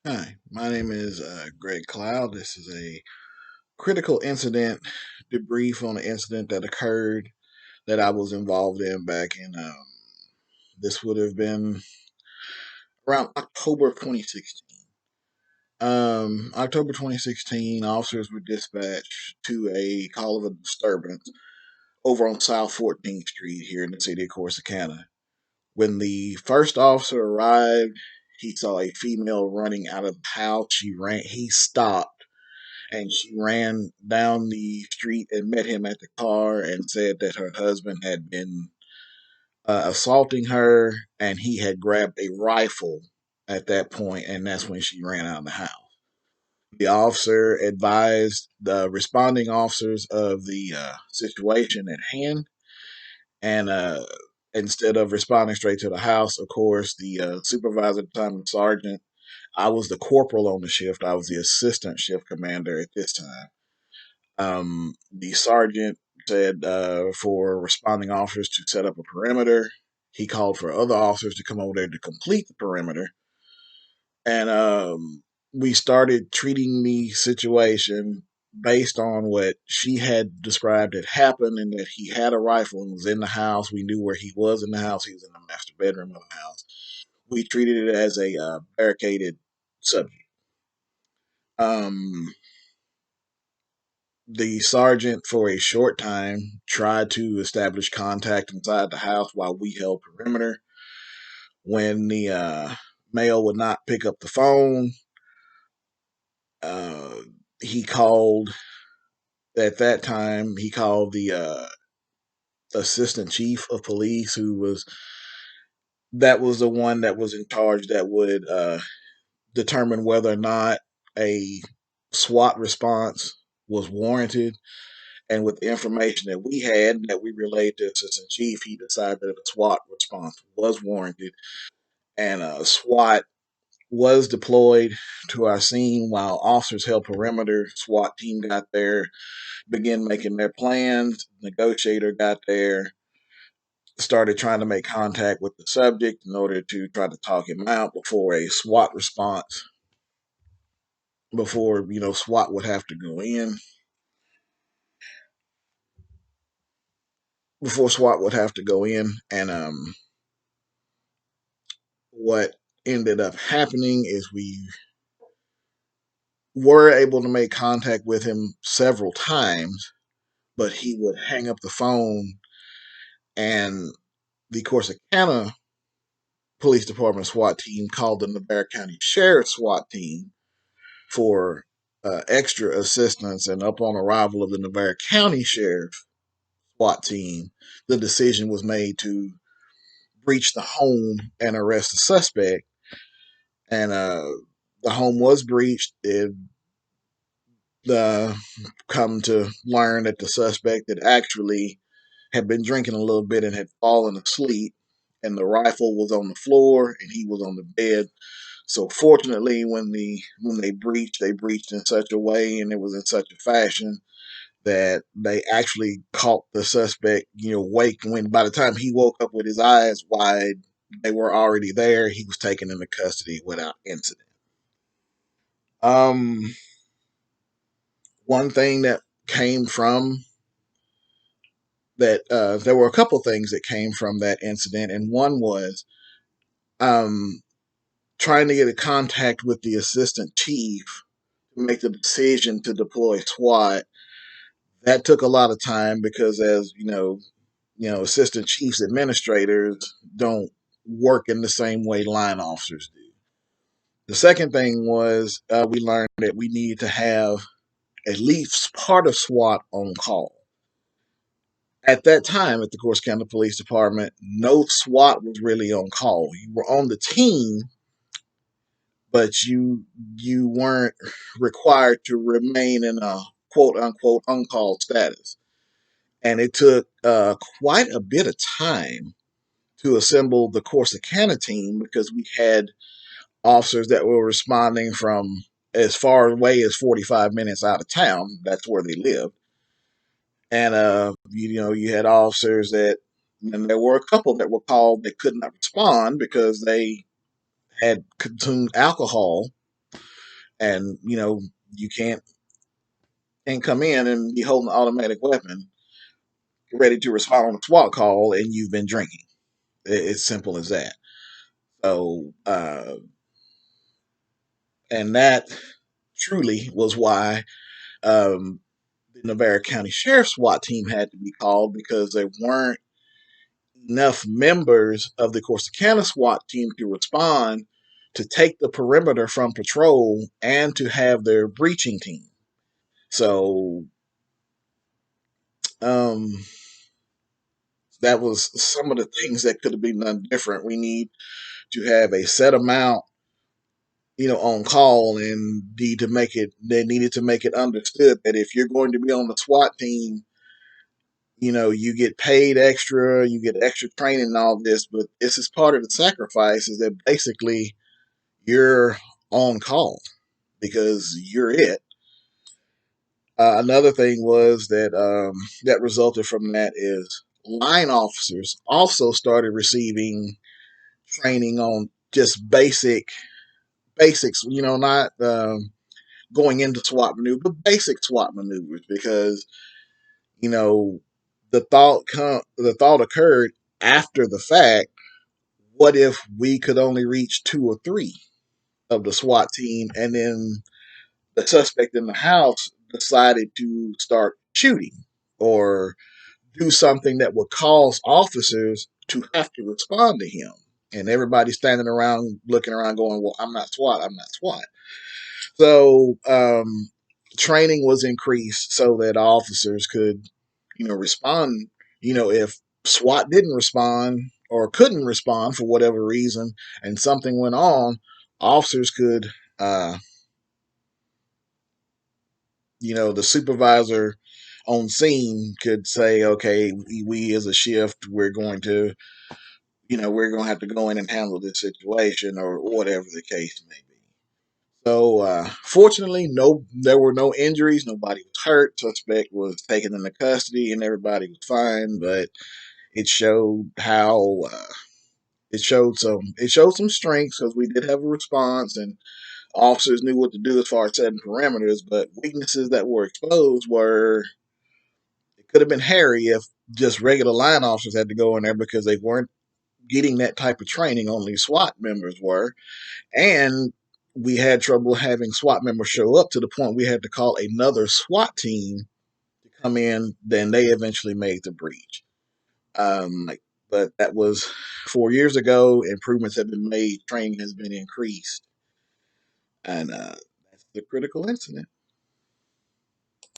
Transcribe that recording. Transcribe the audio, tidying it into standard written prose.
Hi, my name is Greg Cloud. This is a critical incident debrief on an incident that occurred that I was involved in back in, this would have been around October of 2016. October 2016, officers were dispatched to a call of a disturbance over on South 14th Street here in the city of Corsicana. When the first officer arrived, he saw a female running out of the house. He stopped and she ran down the street and met him at the car and said that her husband had been assaulting her and he had grabbed a rifle at that point, and that's when she ran out of the house. The officer advised the responding officers of the situation at hand, and instead of responding straight to the house, of course, the supervisor at the time, the sergeant, I was the corporal on the shift. I was the assistant shift commander at this time. The sergeant said for responding officers to set up a perimeter. He called for other officers to come over there to complete the perimeter. And we started treating the situation based on what she had described had happened, and that he had a rifle and was in the house. We knew where he was in the house. He was in the master bedroom of the house. We treated it as a barricaded subject. Um, The sergeant, for a short time, tried to establish contact inside the house while we held perimeter. When the male would not pick up the phone, uh, he called, at that time, he called the assistant chief of police, that was the one that was in charge that would determine whether or not a SWAT response was warranted. And with the information that we had and that we relayed to Assistant Chief, he decided that a SWAT response was warranted. And SWAT was deployed to our scene while officers held perimeter. SWAT team got there, began making their plans. Negotiator got there, started trying to make contact with the subject in order to try to talk him out before a SWAT response, before, SWAT would have to go in, before SWAT would have to go in. And what ended up happening is we were able to make contact with him several times, but he would hang up the phone, and the Corsicana Police Department SWAT team called the Navarre County Sheriff SWAT team for extra assistance. And upon arrival of the Navarre County Sheriff SWAT team, the decision was made to breach the home and arrest the suspect. And the home was breached. It come to learn that the suspect had actually had been drinking a little bit and had fallen asleep, and the rifle was on the floor and he was on the bed. So fortunately, when they breached in such a way, and it was in such a fashion that they actually caught the suspect, wake. When by the time he woke up with his eyes wide, they were already there. He was taken into custody without incident. Um, One thing that came from that, there were a couple things that came from that incident, and one was um, trying to get in contact with the assistant chief to make the decision to deploy SWAT. That took a lot of time because, as assistant chiefs, administrators don't work in the same way line officers do. The second thing was we learned that we needed to have at least part of SWAT on call. At that time, at the Corsicana Police Department, no SWAT was really on call. You were on the team, but you weren't required to remain in a quote unquote on call status. And it took quite a bit of time to assemble the Corsicana team because we had officers that were responding from as far away as 45 minutes out of town. That's where they lived. And you had officers and there were a couple that were called that could not respond because they had consumed alcohol and you can't come in and be holding an automatic weapon, ready to respond on a SWAT call, and you've been drinking. It's simple as that. So, and that truly was why um, the Navarre County Sheriff's SWAT team had to be called, because there weren't enough members of the Corsicana SWAT team to respond, to take the perimeter from patrol, and to have their breaching team. So um, that was some of the things that could have been done different. We need to have a set amount, on call, and they needed to make it understood that if you're going to be on the SWAT team, you get paid extra, you get extra training and all this, but this is part of the sacrifice, is that basically you're on call because you're it. Another thing was that resulted from that is line officers also started receiving training on just basics, not going into SWAT maneuver, but basic SWAT maneuvers, because you know the thought occurred after the fact. What if we could only reach two or three of the SWAT team, and then the suspect in the house decided to start shooting or do something that would cause officers to have to respond to him? And everybody's standing around looking around going, well, I'm not SWAT, I'm not SWAT. So training was increased so that officers could, respond. If SWAT didn't respond or couldn't respond for whatever reason, and something went on, officers could, uh, the supervisor on scene could say, okay, we as a shift, we're going to have to go in and handle this situation, or whatever the case may be. So, fortunately, there were no injuries. Nobody was hurt. Suspect was taken into custody, and everybody was fine. But it showed how it showed some strengths, because we did have a response, and officers knew what to do as far as setting parameters. But weaknesses that were exposed were, it could have been hairy if just regular line officers had to go in there, because they weren't getting that type of training. Only SWAT members were. And we had trouble having SWAT members show up, to the point we had to call another SWAT team to come in. Then they eventually made the breach. But that was 4 years ago. Improvements have been made. Training has been increased. And that's the critical incident.